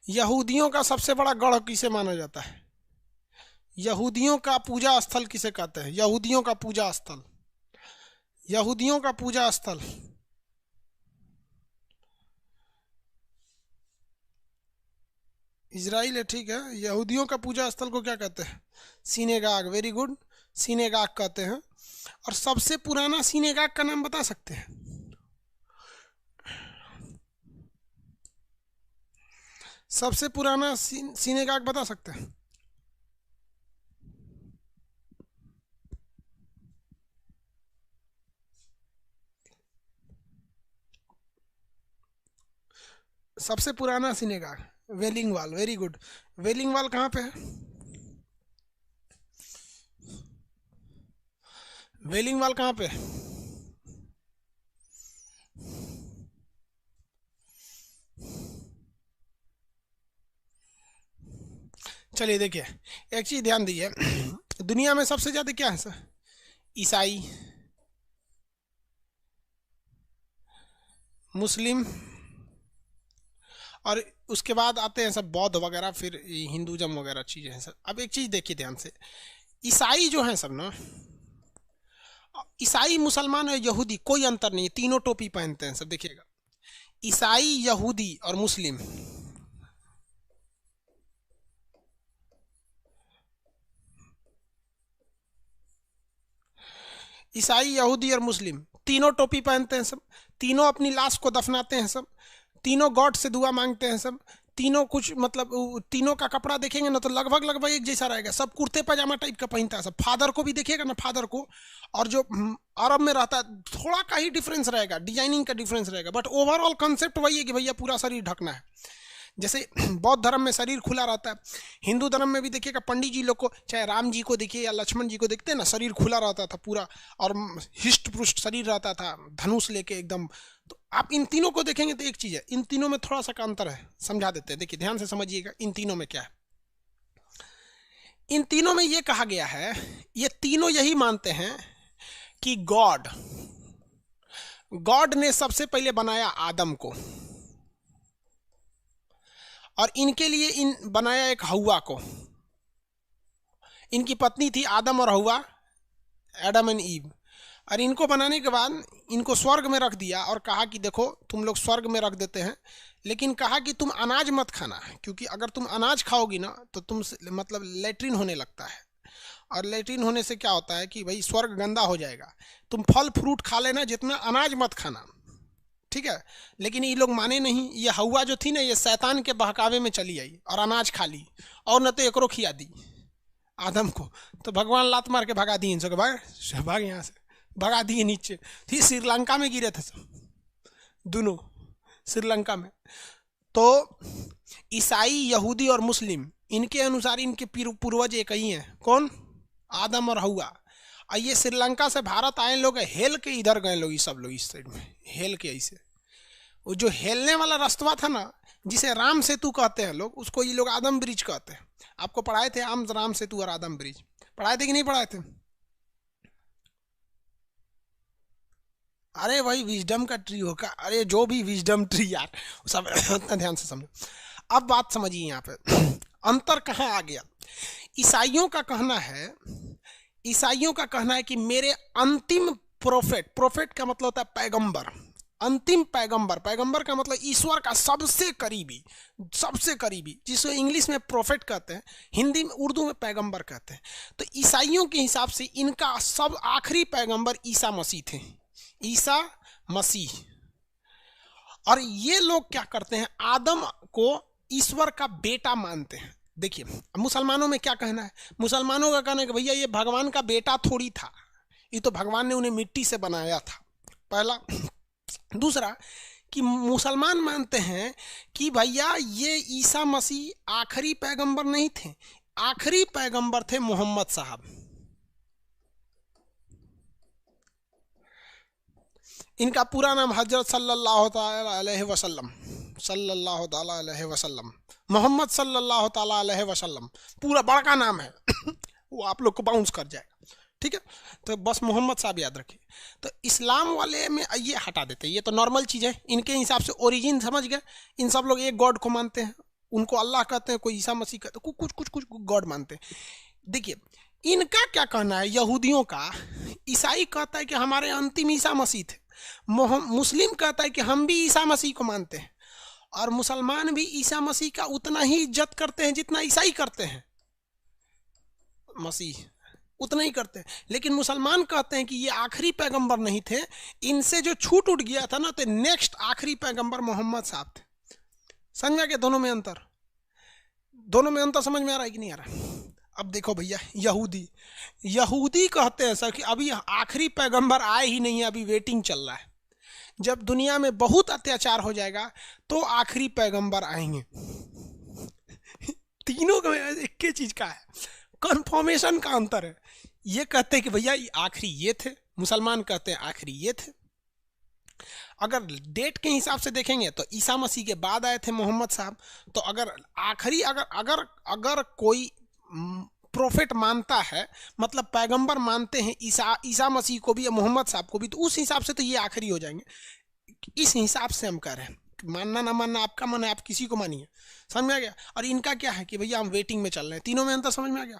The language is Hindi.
यहूदियों का सबसे बड़ा गढ़ किसे माना जाता है? यहूदियों का पूजा स्थल किसे कहते हैं? यहूदियों का पूजा स्थल, यहूदियों का पूजा स्थल। इजराइल है, ठीक है। यहूदियों का पूजा स्थल को क्या कहते हैं? सिनेगाग, वेरी गुड, सिनेगाग कहते हैं। और सबसे पुराना सिनेगाग का नाम बता सकते हैं? सबसे पुराना सिनेगाग बता सकते हैं? सबसे पुराना सिनेगाग वेलिंग वाल, वेरी गुड। वेलिंग वाल कहाँ पे है? वेलिंग वाल कहाँ पे है? चलिए देखिए, एक चीज ध्यान दीजिए, दुनिया में सबसे ज्यादा क्या है सर? ईसाई, मुस्लिम, और उसके बाद आते हैं सब बौद्ध वगैरह, फिर हिंदुज़म वगैरह चीज़ें हैं सर। अब एक चीज़ देखिए ध्यान से, ईसाई जो हैं सब ना, ईसाई, मुसलमान और यहूदी कोई अंतर नहीं है, तीनों टोपी पहनते हैं सब, देखिएगा। ईसाई, यहूदी और मुस्लिम, ईसाई, यहूदी और मुस्लिम तीनों टोपी पहनते हैं सब, तीनों अपनी लाश को दफनाते हैं सब, तीनों गॉड से दुआ मांगते हैं सब, तीनों कुछ मतलब तीनों का कपड़ा देखेंगे ना तो लगभग लगभग एक जैसा रहेगा, सब कुर्ते पजामा टाइप का पहनता है सब। फादर को भी देखिएगा ना, फादर को, और जो अरब में रहता है थोड़ा का ही डिफरेंस रहेगा, डिजाइनिंग का डिफरेंस रहेगा, बट ओवरऑल कंसेप्ट वही है कि भैया पूरा शरीर ढकना है। जैसे बौद्ध धर्म में शरीर खुला रहता है, हिंदू धर्म में भी देखिएगा पंडित जी लोग को, चाहे राम जी को देखिए या लक्ष्मण जी को देखते हैं ना, शरीर खुला रहता था पूरा, और हिष्ट पुष्ट शरीर रहता था, धनुष लेके एकदम। तो आप इन तीनों को देखेंगे तो एक चीज है, इन तीनों में थोड़ा सा का अंतर है, समझा देते हैं, देखिए ध्यान से समझिएगा इन तीनों में क्या है। इन तीनों में ये कहा गया है, ये तीनों यही मानते हैं कि गॉड गॉड ने सबसे पहले बनाया आदम को, और इनके लिए इन बनाया एक हवा को। इनकी पत्नी थी आदम और हवा, एडम एंड ईव, और इनको बनाने के बाद इनको स्वर्ग में रख दिया और कहा कि देखो तुम लोग स्वर्ग में रख देते हैं, लेकिन कहा कि तुम अनाज मत खाना, क्योंकि अगर तुम अनाज खाओगी ना तो तुम मतलब लेट्रिन होने लगता है, और लेट्रिन होने से क्या होता है कि भाई स्वर्ग गंदा हो जाएगा, तुम फल फ्रूट खा लेना, जितना अनाज मत खाना, ठीक है। लेकिन ये लोग माने नहीं, ये हवा जो थी ना, ये शैतान के बहकावे में चली आई और अनाज खा ली, और न तो एकरो खिया दी आदम को, तो भगवान लात मार के भगा दिए इनसे, भाग यहाँ से, भगा दिए नीचे। फिर श्रीलंका में गिरे थे सब दोनों, श्रीलंका में। तो ईसाई, यहूदी और मुस्लिम, इनके अनुसार इनके पूर्वज एक ही हैं, कौन? आदम और हवा। और ये श्रीलंका से भारत आए लोग, हेल के इधर गए लोग, ये सब लोग इस साइड में हेल के, ऐसे वो जो हेलने वाला रास्ता था ना, जिसे राम सेतु कहते हैं लोग, उसको ये लोग आदम ब्रिज कहते हैं। आपको पढ़ाए थे आम राम सेतु और आदम ब्रिज, पढ़ाए थे कि नहीं पढ़ाए थे? अरे भाई विजडम का ट्री होगा, अरे जो भी विजडम ट्री यार, सब उतना ध्यान से समझो। अब बात समझिए यहाँ पे अंतर कहाँ आ गया। ईसाइयों का कहना है, ईसाइयों का कहना है कि मेरे अंतिम प्रोफेट, प्रोफेट का मतलब होता है पैगंबर, अंतिम पैगंबर, पैगंबर का मतलब ईश्वर का सबसे करीबी, सबसे करीबी, जिसको इंग्लिश में प्रोफेट कहते हैं, हिंदी में उर्दू में पैगंबर कहते हैं। तो ईसाइयों के हिसाब से इनका सब आखिरी पैगंबर ईसा मसीह थे, ईसा मसीह। और ये लोग क्या करते हैं, आदम को ईश्वर का बेटा मानते हैं। देखिए मुसलमानों में क्या कहना है, मुसलमानों का कहना है कि भैया ये भगवान का बेटा थोड़ी था, ये तो भगवान ने उन्हें मिट्टी से बनाया था, पहला। दूसरा कि मुसलमान मानते हैं कि भैया ये ईसा मसीह आखिरी पैगंबर नहीं थे, आखिरी पैगंबर थे मोहम्मद साहब। इनका पूरा नाम हजरत सल्लल्लाहु अलैहि वसल्लम, सल्लल्लाहु अलैहि वसल्लम, मोहम्मद सल्लल्लाहु अलैहि वसल्लम पूरा बड़ा नाम है वो आप लोग को बाउंस कर जाएगा, ठीक है। तो बस मोहम्मद साहब याद रखिए। तो इस्लाम वाले में ये हटा देते हैं, ये तो नॉर्मल चीज़ है, इनके हिसाब से ओरिजिन समझ गए, इन सब लोग एक गॉड को मानते हैं, उनको अल्लाह कहते हैं, कोई ईसा मसीह कहते हैं, कुछ कुछ कुछ गॉड मानते हैं। देखिए इनका क्या कहना है यहूदियों का, ईसाई कहता है कि हमारे अंतिम ईसा मसीह थे, मुस्लिम कहता है कि हम भी ईसा मसीह को मानते हैं, और मुसलमान भी ईसा मसीह का उतना ही इज्जत करते हैं जितना ईसाई करते हैं, मसीह उतना ही करते हैं। लेकिन मुसलमान कहते हैं कि ये आखिरी पैगंबर नहीं थे, इनसे जो छूट उठ गया था ना, तो नेक्स्ट आखिरी पैगंबर मोहम्मद साहब थे। समझ में गया दोनों में अंतर? दोनों में अंतर समझ में आ रहा है कि नहीं आ रहा? अब देखो भैया, यहूदी कहते हैं सर कि अभी आखिरी पैगंबर आए ही नहीं है, अभी वेटिंग चल रहा है, जब दुनिया में बहुत अत्याचार हो जाएगा तो आखिरी पैगंबर आएंगे। तीनों का एक ही चीज का है, कन्फर्मेशन का अंतर है। ये कहते हैं कि भैया आखिरी ये थे, मुसलमान कहते हैं आखिरी ये थे। अगर डेट के हिसाब से देखेंगे तो ईसा मसीह के बाद आए थे मोहम्मद साहब, तो अगर आखिरी अगर कोई प्रोफेट मानता है, मतलब पैगंबर मानते हैं ईसा मसीह को भी या मोहम्मद साहब को भी, तो उस हिसाब से तो ये आखिरी हो जाएंगे। इस हिसाब से हम कह रहे हैं, मानना ना मानना आपका मन है, आप किसी को मानिए। समझ में आ गया? और इनका क्या है कि भैया हम वेटिंग में चल रहे हैं। तीनों में अंतर समझ में आ गया?